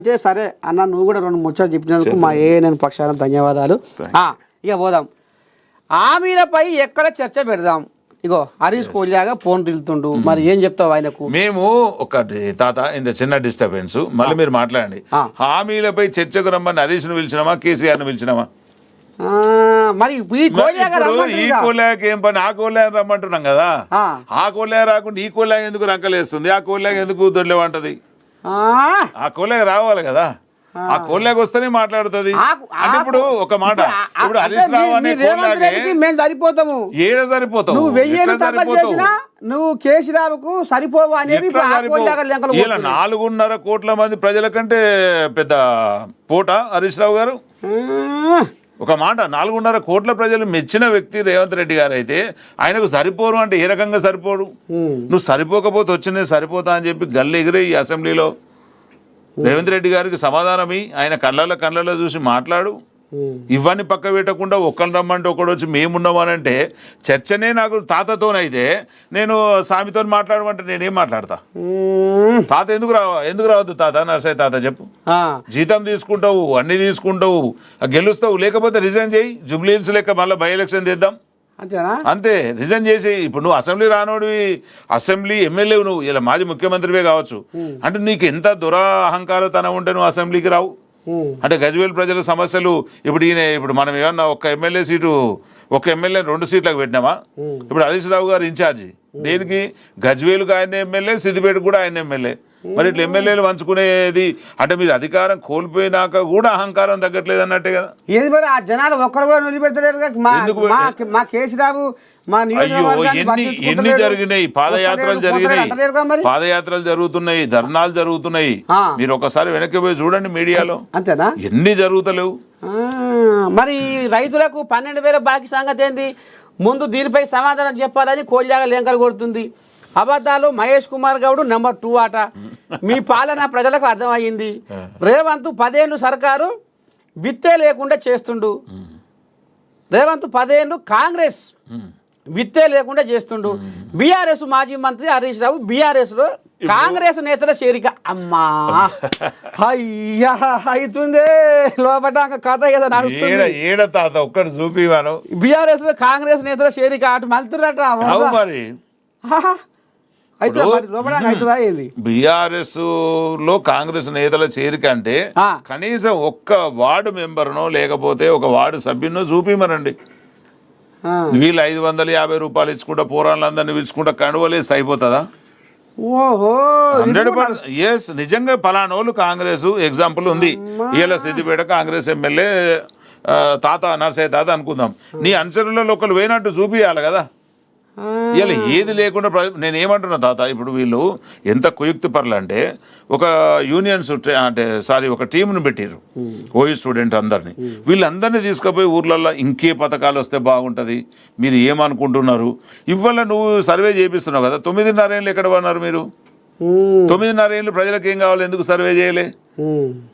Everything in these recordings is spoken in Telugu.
అంటే సరే అన్న, నువ్వు కూడా రెండు ముచ్చట్లు చెప్పినందుకు మా నేను పక్షాన ధన్యవాదాలు. ఇక పోదాం, హామీలపై ఎక్కడ చర్చ పెడదాం. ఇగో హరీష్ కోలియాగా ఫోన్ తిల్తుండు, మరి ఏం చెప్తావు ఆయనకు? మేము ఒకటి తాత ఇంత చిన్న డిస్టర్బెన్స్, మళ్ళీ మీరు మాట్లాడండి. హామీలపై చర్చకు రమ్మని హరీష్ను పిలిచినామా, కేసీఆర్ను పిలిచినామా? మరి ఈ కోలేక ఏం పని? ఆ కోలేక రమ్మంటున్నాం కదా. ఆ కోలేక రాకుండా ఈ కోలేక ఎందుకు రంకలేస్తుంది? ఆ కోలేక ఎందుకు దొరలేమంటది? ఆ కోలేక రావాలి కదా. ఆ కోళ్ళకి వస్తేనే మాట్లాడుతుంది. అంటే ఇప్పుడు ఒక మాట, ఇప్పుడు హరీష్ రావు అనే మేము సరిపోతాము. ఏడ సరిపోతావు? నువ్వు 1000 తక్కువ చేసినా నువ్వు కేసీరావుకు సరిపోవు అనేది. 4.5 కోట్ల మంది ప్రజల కంటే పెద్ద పోట హరీష్ రావు గారు. ఒక మాట, 4.5 కోట్ల ప్రజలు మెచ్చిన వ్యక్తి రేవంత్ రెడ్డి గారు అయితే ఆయనకు సరిపోరు అంటే ఏ రకంగా సరిపోడు? నువ్వు సరిపోకపోతే వచ్చి సరిపోతా అని చెప్పి గల్లు ఎగిరే ఈ అసెంబ్లీలో రేవంత్ రెడ్డి గారికి సమాధానమి, ఆయన కళ్ళలో చూసి మాట్లాడు. ఇవన్నీ పక్క పెట్టకుండా ఒక్కరిని రమ్మంటే ఒకడు వచ్చి మేమున్నామనంటే చర్చనే నాకు తాతతోనైతే నేను స్వామితో మాట్లాడమంటే నేనేం మాట్లాడతా? తాత ఎందుకు రావద్దు తాత? నర్సయ్య తాత చెప్పు. జీతం తీసుకుంటావు, అన్ని తీసుకుంటావు, గెలుస్తావు, లేకపోతే రిజైన్ చేయి. జూబ్లీ హిల్స్ లెక్క మళ్ళీ బై ఎలక్షన్ చేద్దాం, అంతే. రిజైన్ చేసి ఇప్పుడు నువ్వు అసెంబ్లీ రానోడివి, అసెంబ్లీ ఎమ్మెల్యే, నువ్వు ఇలా మాజీ ముఖ్యమంత్రివే కావచ్చు. అంటే నీకు ఎంత అహంకారతనం ఉంటే నువ్వు అసెంబ్లీకి రావు? అంటే గజ్వేల్ ప్రజల సమస్యలు ఇప్పుడు మనం ఏమన్నా ఒక ఎమ్మెల్యే 2 సీట్లకు పెట్టినామా? ఇప్పుడు హరీష్ రావు గారు ఇన్ఛార్జి దేనికి? గజ్వేలుకు ఆయన ఎమ్మెల్యే, సిద్దిపేటకు కూడా ఆయన ఎమ్మెల్యే. మరి ఇట్లా ఎమ్మెల్యేలు పంచుకునేది అంటే మీరు అధికారం కోల్పోయినాక కూడా అహంకారం తగ్గట్లేదు అన్నట్టే కదా. ఏది మరి ఆ జనాలు ఒక్కరు కూడా నిలబెడతలేరు. మా కేసీరావు ఎన్ని జరిగినాయి? పాదయాత్రలు జరుగుతున్నాయి, ధర్నాలు జరుగుతున్నాయి. మీరు ఒకసారి వెనక్కి పోయి చూడండి మీడియాలో, అంతేనా? ఎన్ని జరుగుతలేవు. మరి రైతులకు 12,000 బాకీ సంగతి ఏంది? ముందు దీనిపై సమాధానం చెప్పాలని కోల్యాగా లేంకలు కొడుతుంది. అబద్ధాలు మహేష్ కుమార్ గౌడ్ నెంబర్ 2 ఆట. మీ పాలన ప్రజలకు అర్థమయ్యింది. రేవంత్ 10 ఏళ్ళు సర్కారు విత్తే లేకుండా చేస్తుండు. రేవంత్ 10 ఏళ్ళు కాంగ్రెస్ విత్తే లేకుండా చేస్తుండు. బీఆర్ఎస్ మాజీ మంత్రి హరీష్ రావు బీఆర్ఎస్లో కాంగ్రెస్ నేతల చేరిక. అమ్మా అయ్యా అవుతుంది లోపల కథ ఏదో నడుస్తుంది. ఒక్కటి చూపి బీఆర్ఎస్ లో కాంగ్రెస్ నేతల చేరిక అటు మలుతురట. మరి బీఆర్ఎస్ లో కాంగ్రెస్ నేతల చేరిక అంటే కనీసం ఒక్క వార్డు మెంబర్నో లేకపోతే ఒక వార్డు సభ్యునో చూపిమనండి. వీళ్ళు 550 రూపాయలు ఇచ్చుకుంటా పోరాళ్ళందరినీ పిలుచుకుంటా కండువలేస్తే అయిపోతుందా? ఓహో 100%. ఎస్, నిజంగా పలానోళ్ళు కాంగ్రెస్ ఎగ్జాంపుల్ ఉంది. ఇలా సిద్దిపేట కాంగ్రెస్ ఎమ్మెల్యే తాత నర్సయ్య తాత అనుకుందాం. నీ అనుచరులలో ఒకరు పోయినట్టు చూపియాలి కదా. ఇలా ఏది లేకుండా నేను ఏమంటున్నా తాత, ఇప్పుడు వీళ్ళు ఎంత కుయుక్తి పరులు అంటే ఒక యూనియన్స్ ఒక టీంను పెట్టారు ఓయూ స్టూడెంట్ అందరినీ. వీళ్ళందరినీ తీసుకుపోయి ఊర్లలో ఇంకే పథకాలు వస్తే బాగుంటుంది, మీరు ఏమనుకుంటున్నారు? ఇవాళ నువ్వు సర్వే చేపిస్తున్నావు కదా, 9.5 ఏళ్ళు ఎక్కడ పడినారు మీరు? 9.5 ఏళ్ళు ప్రజలకు ఏం కావాలి? ఎందుకు సర్వే చేయలే?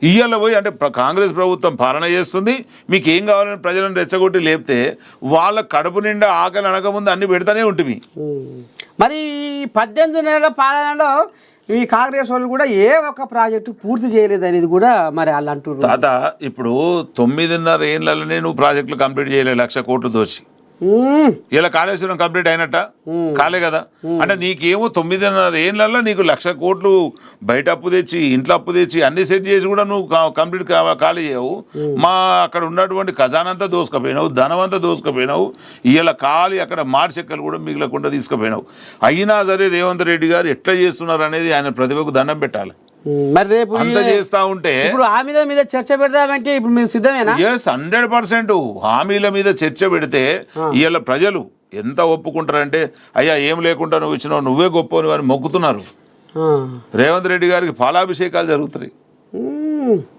ఇయ్యాల పోయి అంటే కాంగ్రెస్ ప్రభుత్వం పాలన చేస్తుంది, మీకు ఏం కావాలని ప్రజలను రెచ్చగొట్టి లేపితే వాళ్ళ కడుపు నిండా ఆకలి అనకముందు అన్ని పెడతానే ఉంటుంది. మరి 18 నెలల పాలనలో ఈ కాంగ్రెస్ వాళ్ళు కూడా ఏ ఒక్క ప్రాజెక్టు పూర్తి చేయలేదు అనేది కూడా మరి వాళ్ళు అంటున్నారు. తాత ఇప్పుడు 9.5 ఏళ్ళనే నువ్వు ప్రాజెక్టులు కంప్లీట్ చేయలేదు, 1,00,000 కోట్లు దోచి. ఇలా కాళేశ్వరం కంప్లీట్ అయినట్ట కాలే కదా. అంటే నీకేమో 9.5 ఏళ్ళల్లో నీకు 1,00,000 కోట్లు బయట అప్పు తెచ్చి ఇంట్లో అప్పు తెచ్చి అన్ని సెట్ చేసి కూడా నువ్వు కంప్లీట్ ఖాళీ చేయవు. మా అక్కడ ఉన్నటువంటి ఖజానంతా దోసుకుపోయినావు, ధనం అంతా దోసుకుపోయినావు. ఇలా ఖాళీ అక్కడ మాడి చెక్కలు కూడా మిగలకుండా తీసుకుపోయినావు. అయినా సరే రేవంత్ రెడ్డి గారు ఎట్లా చేస్తున్నారు అనేది ఆయన ప్రతిభకు దండం పెట్టాలి. మరి రేపు అంత చేస్తా ఉంటే ఇప్పుడు హామీల మీద చర్చ పెడదామంటే ఇప్పుడు మీరు సిద్ధమేనా? ఎస్, 100%. హామీల మీద చర్చ పెడితే ఇవాళ ప్రజలు ఎంత ఒప్పుకుంటారంటే అయ్యా ఏం లేకుండా నువ్వు ఇచ్చినావు, నువ్వే గొప్ప అని మొక్కుతున్నారు. రేవంత్ రెడ్డి గారికి పాలాభిషేకాలు జరుగుతాయి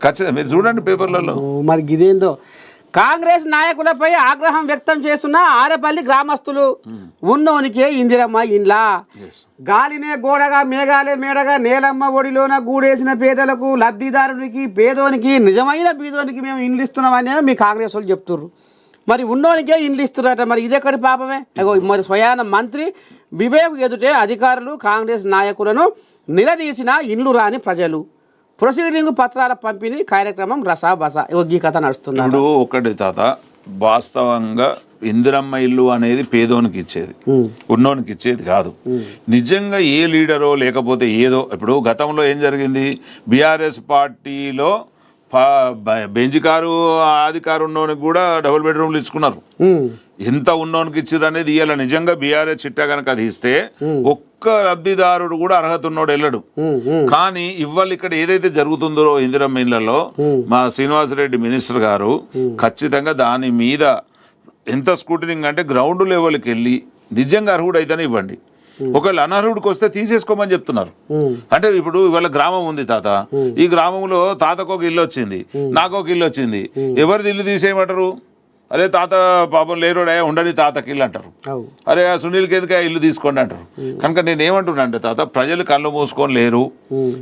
ఖచ్చితంగా, మీరు చూడండి పేపర్లలో. మరి ఇదేందో కాంగ్రెస్ నాయకులపై ఆగ్రహం వ్యక్తం చేస్తున్న ఆరేపల్లి గ్రామస్తులు. ఉన్నోనికే ఇందిరమ్మ ఇండ్లా, గాలినే గోడగా మేఘాలే మేడగా నేలమ్మ ఒడిలోన గూడేసిన పేదలకు లబ్ధిదారునికి పేదోనికి నిజమైన బీదోనికి మేము ఇండ్లు ఇస్తున్నామని మీ కాంగ్రెస్ వాళ్ళు చెప్తుర్రు. మరి ఉన్నోనికే ఇండ్లు ఇస్తున్నారట. మరి ఇదెక్కడి పాపమే? మరి స్వయాన మంత్రి వివేక్ ఎదుటే అధికారులు కాంగ్రెస్ నాయకులను నిలదీసిన ఇండ్లు రాని ప్రజలు. ప్రొసీడింగ్ పత్రాల పంపిణీ కార్యక్రమం రసాబస ఈ కథ నడుస్తుంది. ఇప్పుడు ఒకటి తాత, వాస్తవంగా ఇందిరమ్మ ఇల్లు అనేది పేదోనికి ఇచ్చేది, ఉన్నోనికి ఇచ్చేది కాదు. నిజంగా ఏ లీడరో లేకపోతే ఏదో, ఇప్పుడు గతంలో ఏం జరిగింది, బీఆర్ఎస్ పార్టీలో బెంచ్ కారు ఆది కారు ఉన్నోనికి కూడా డబుల్ బెడ్రూమ్లు ఇచ్చుకున్నారు. ఎంత ఉన్నోనికి ఇచ్చారు అనేది ఇవాళ నిజంగా బీఆర్ఎస్ చిట్టా కనుక అది ఇస్తే ఒక్క లబ్ధిదారుడు కూడా అర్హత ఉన్నోడు వెళ్ళడు. కానీ ఇవాళ ఇక్కడ ఏదైతే జరుగుతుందో ఇందిరమ్మ ఇళ్లలో మా శ్రీనివాసరెడ్డి మినిస్టర్ గారు ఖచ్చితంగా దాని మీద ఎంత స్కూటనింగ్ అంటే గ్రౌండ్ లెవెల్కి వెళ్ళి నిజంగా అర్హుడు అయితేనే ఇవ్వండి. ఒకవేళ అనర్హుడికి వస్తే తీసేసుకోమని చెప్తున్నారు. అంటే ఇప్పుడు ఇవాళ గ్రామం ఉంది తాత, ఈ గ్రామంలో తాతకు ఒక ఇల్లు వచ్చింది, నాకు ఒక ఇల్లు వచ్చింది, ఎవరిది ఇల్లు తీసేయమంటారు? అరే తాత పాపం లేరోడే ఉండని తాతకి ఇల్లు అంటారు, అరే ఆ సునీల్కి ఎందుకు ఇల్లు తీసుకోండి అంటారు. కనుక నేను ఏమంటున్నా అంటే తాత, ప్రజలు కళ్ళు మూసుకొని లేరు.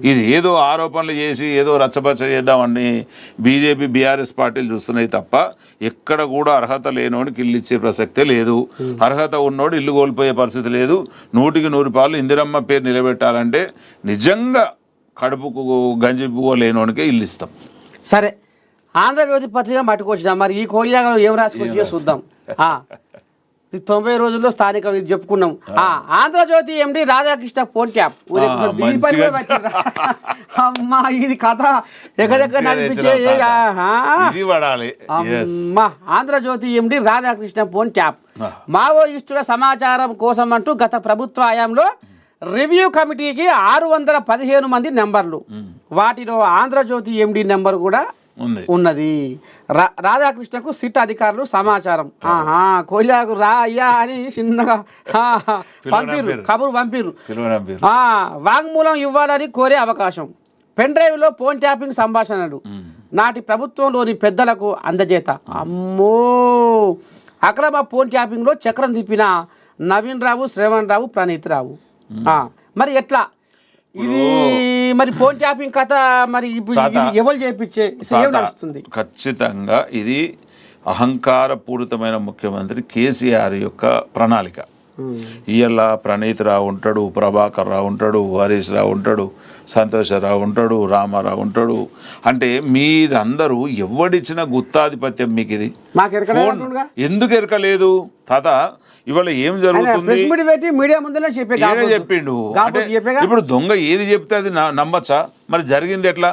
ఇది ఏదో ఆరోపణలు చేసి ఏదో రచ్చబచ్చ చేద్దామని బీజేపీ బీఆర్ఎస్ పార్టీలు చూస్తున్నాయి తప్ప ఎక్కడ కూడా అర్హత లేనోడికి ఇల్లు ఇచ్చే ప్రసక్తే లేదు. అర్హత ఉన్నోడు ఇల్లు కోల్పోయే పరిస్థితి లేదు. 100కి 100 పాలు ఇందిరమ్మ పేరు నిలబెట్టాలంటే నిజంగా కడుపుకు గంజి పువ్వు లేనోడికే ఇల్లు ఇస్తాం. సరే, ఆంధ్రజ్యోతి పత్రిక మట్టుకొచ్చినా మరి ఈ కోయిలాగలో ఏం రాసుకొచ్చి చూద్దాం. 90 రోజుల్లో స్థానిక ఇది చెప్పుకున్నాం. ఆంధ్రజ్యోతి ఎండి రాధాకృష్ణ ఫోన్ ట్యాప్ అమ్మా, ఇది కథ ఎక్కడెక్కడ నడిపించే. అమ్మా, ఆంధ్రజ్యోతి ఎండి రాధాకృష్ణ ఫోన్ ట్యాప్ మావోయిస్టుల సమాచారం కోసం అంటూ గత ప్రభుత్వ హయాంలో రివ్యూ కమిటీకి 615 మంది నెంబర్లు, వాటిలో ఆంధ్రజ్యోతి ఎండి నెంబర్ కూడా ఉన్నది. రాధాకృష్ణకు సిట్ అధికారులు సమాచారం కోయిలాకు రా అయ్యా అని చిన్నగా పంపిర్రు, కబురు పంపిర్రు. వాంగ్మూలం ఇవ్వాలని కోరే అవకాశం. పెన్ డ్రైవ్లో ఫోన్ ట్యాపింగ్ సంభాషణలు నాటి ప్రభుత్వంలోని పెద్దలకు అందజేత. అమ్మో, అక్రమ ఫోన్ ట్యాపింగ్లో చక్రం తిప్పిన నవీన్ రావు, శ్రవణ్ రావు, ప్రణీత్ రావు. మరి ఎట్లా ఇది మరి ఫోన్ ట్యాపింగ్ కథ మరి ఎవరు చేయించే నడుస్తుంది? ఖచ్చితంగా ఇది అహంకారపూరితమైన ముఖ్యమంత్రి కేసీఆర్ యొక్క ప్రణాళిక. ఇవాళ ప్రణీత్ రావు ఉంటాడు, ప్రభాకర్ రావు ఉంటాడు, హరీష్ రావు ఉంటాడు, సంతోషరావు ఉంటాడు, రామారావు ఉంటాడు. అంటే మీరందరూ ఎవడిచ్చిన గుత్తాధిపత్యం మీకు ఇది ఎందుకు ఎరకలేదు తాత? ఇవాళ ఏం జరుగుతుంది చెప్పిండు. ఇప్పుడు దొంగ ఏది చెప్తే అది నమ్మచ్చా? మరి జరిగింది ఎట్లా?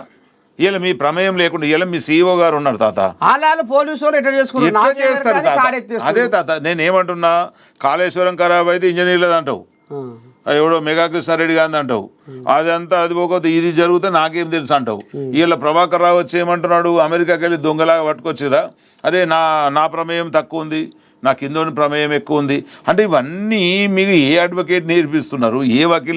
ఇలా మీ ప్రమేయం లేకుండా ఇలా మీ సీఈఓ గారు ఉన్నారు తాత, ఎట్లా చేస్తారు తాత? అదే తాత నేను ఏమంటున్నా, కాళేశ్వరం ఖరాబ్ అయితే ఇంజనీర్లది అంటావు, ఎవడో మెగా కృష్ణారెడ్డి గాంధీ అంటావు, అదంతా అది పోకపోతే ఇది జరిగితే నాకేం తెలుసు అంటావు. వీళ్ళ ప్రభాకర్ రావు వచ్చి ఏమంటున్నాడు, అమెరికాకి వెళ్ళి దొంగలాగా పట్టుకొచ్చిరా, అరే నా ప్రమేయం తక్కువ ఉంది, నా కిందోని ప్రమేయం ఎక్కువ ఉంది అంటే. ఇవన్నీ మీకు ఏ అడ్వకేట్ నేర్పిస్తున్నారు? ఏ వకీల్